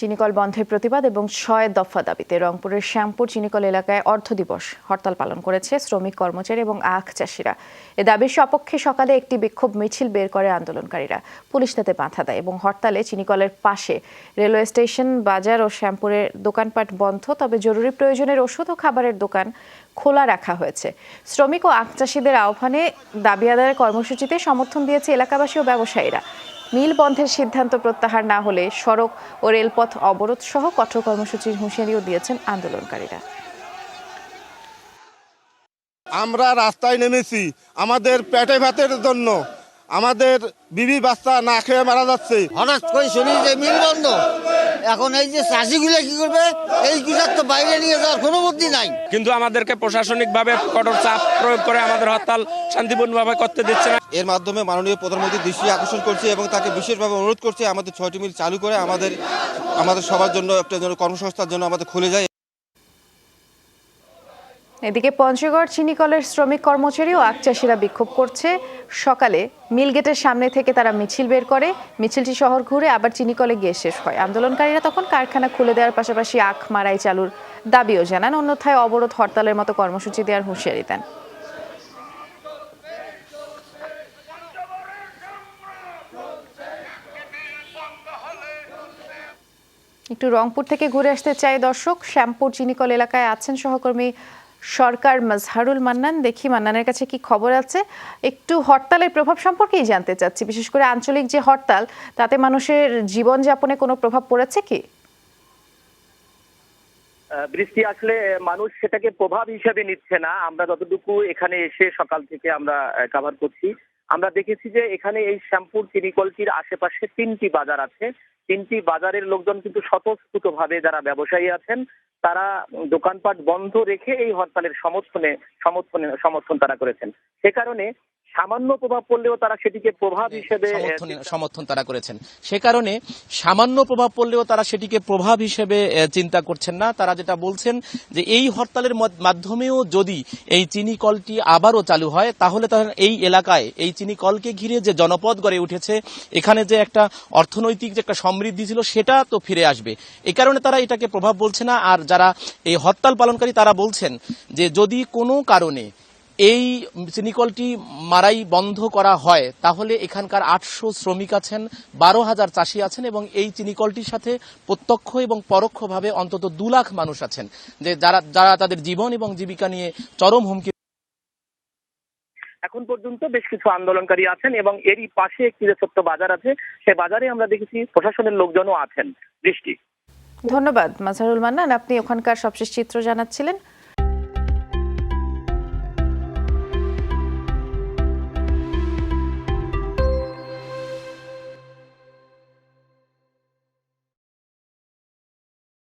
চিনিকল বন্ধের প্রতিবাদ এবং ৬ দফা দাবিতে রংপুরের শ্যামপুর চিনিকল এলাকায় অর্ধদিবস হরতাল পালন করেছে শ্রমিক কর্মচারী এবং আখ চাষিরা। এ দাবির সপক্ষে সকালে একটি বিক্ষোভ মিছিল বের করে আন্দোলনকারীরা। পুলিশ তাতে বাধা দেয় এবং হরতালে চিনিকলের পাশে রেলওয়ে স্টেশন, বাজার ও শ্যামপুরের দোকানপাট বন্ধ, তবে জরুরি প্রয়োজনের ওষুধ ও খাবারের দোকান খোলা রাখা হয়েছে। শ্রমিক ও আখ চাষিদের আহ্বানে দাবি আদায়ের কর্মসূচিতে সমর্থন দিয়েছে এলাকাবাসী ও ব্যবসায়ীরা। মিল বন্ধের সিদ্ধান্ত প্রত্যাহার না হলে সড়ক ও রেলপথ অবরোধ সহ কঠোর কর্মসূচির হুঁশিয়ারিও দিয়েছেন আন্দোলনকারীরা। আমরা রাস্তায় নেমেছি আমাদের পেটে ভাতের জন্য। আমাদের বিবি বাচ্চা না খেয়ে মারা যাচ্ছে। হঠাৎ করে শুনি যে মিল বন্ধ, এখন এই যে চাষিগুলো কি করবে? এই গুজরাট তো বাইরে নিয়ে যাওয়ার কোনো বুদ্ধি নাই। কিন্তু আমাদেরকে প্রশাসনিকভাবে কঠোর চাপ প্রয়োগ করে আমাদের হরতাল শান্তিপূর্ণভাবে করতে দিচ্ছে না। এর মাধ্যমে মাননীয় প্রধানমন্ত্রীর দৃষ্টি আকর্ষণ করছে এবং তাকে বিশেষভাবে অনুরোধ করছে আমাদের ৬টি মিল চালু করে আমাদের সবার জন্য একটা কর্মসংস্থার জন্য আমাদের খুলে যায়। এদিকে পঞ্চগড় চিনিকলের শ্রমিক কর্মচারী ও আখ চাষিরা বিক্ষোভ করছে। সকালে মিল গেটের সামনে থেকে তারা মিছিল বের করে। মিছিলটি শহর ঘুরে আবার চিনিকলে গিয়ে শেষ হয়। আন্দোলনকারীরা তখন কারখানা খুলে দেওয়ার পাশাপাশি আখ মারাই চালুর দাবিও জানান। অন্যথায় অবরোধ, হরতালের মতো কর্মসূচি দেওয়ার হুঁশিয়ারি দেন। একটু রংপুর থেকে ঘুরে আসতে চাই দর্শক। শ্যামপুর চিনিকল এলাকায় আছেন সহকর্মী সরকার মাজহারুল মান্নান। দেখি মান্নানের কাছে কি খবর আছে। একটু হরতালের প্রভাব সম্পর্কেই জানতে চাচ্ছি, বিশেষ করে আঞ্চলিক যে হরতাল, তাতে মানুষের জীবনযাপনে কোনো প্রভাব পড়েছে কি? বৃষ্টি আসলে মানুষ সেটাকে প্রভাব হিসেবে নিচ্ছে না। আমরা যতটুকু এখানে এসে সকাল থেকে আমরা কভার করছি, আমরা দেখেছি যে এখানে এই শ্যামপুর চিনিকলটির আশেপাশে 3টি বাজার আছে। 3টি বাজারের লোকজন কিন্তু স্বতঃস্ফূর্তভাবে যারা ব্যবসায়ী আছেন তারা দোকানপাট বন্ধ রেখে এই হরতালের সমর্থন তারা করেছেন। সে কারণে সামান্য প্রভাব পড়লেও তারা সেটিকে প্রভাব হিসেবে সমর্থন তারা করেছেন। সে কারণে সামান্য প্রভাব পড়লেও তারা সেটিকে প্রভাব হিসেবে চিন্তা করছেন না। তারা যেটা বলছেন যে এই হরতালের মাধ্যমেও যদি এই চিনি কলটি আবারও চালু হয়, তাহলে এই এলাকায় এই চিনি কলকে ঘিরে যে জনপদ গড়ে উঠেছে, এখানে যে একটা অর্থনৈতিক যে একটা সমৃদ্ধি ছিল, সেটা তো ফিরে আসবে। এই কারণে তারা এটাকে প্রভাব বলছে না। আর যারা এই হরতাল পালনকারী তারা বলছেন যে যদি কোনো কারণে এই চিনিকলটি মারাই বন্ধ করা হয়, তাহলে এখানকার 800 শ্রমিক আছেন, 12,000 চাষি আছেন এবং এই চিনিকলটির সাথে প্রত্যক্ষ এবং পরোক্ষভাবে অন্তত 2 লাখ মানুষ আছেন, যে যারা তাদের জীবন এবং জীবিকা নিয়ে চরম হুমকি। এখন পর্যন্ত বেশ কিছু আন্দোলনকারী আছেন এবং এরই পাশে একটি যে ছোট্ট বাজার আছে, সে বাজারে আমরা দেখেছি প্রশাসনের লোকজনও আছেন। বৃষ্টি, ধন্যবাদ মাজহারুল মান্নান, আপনি ওখানকার সবশেষ চিত্র জানাচ্ছিলেন।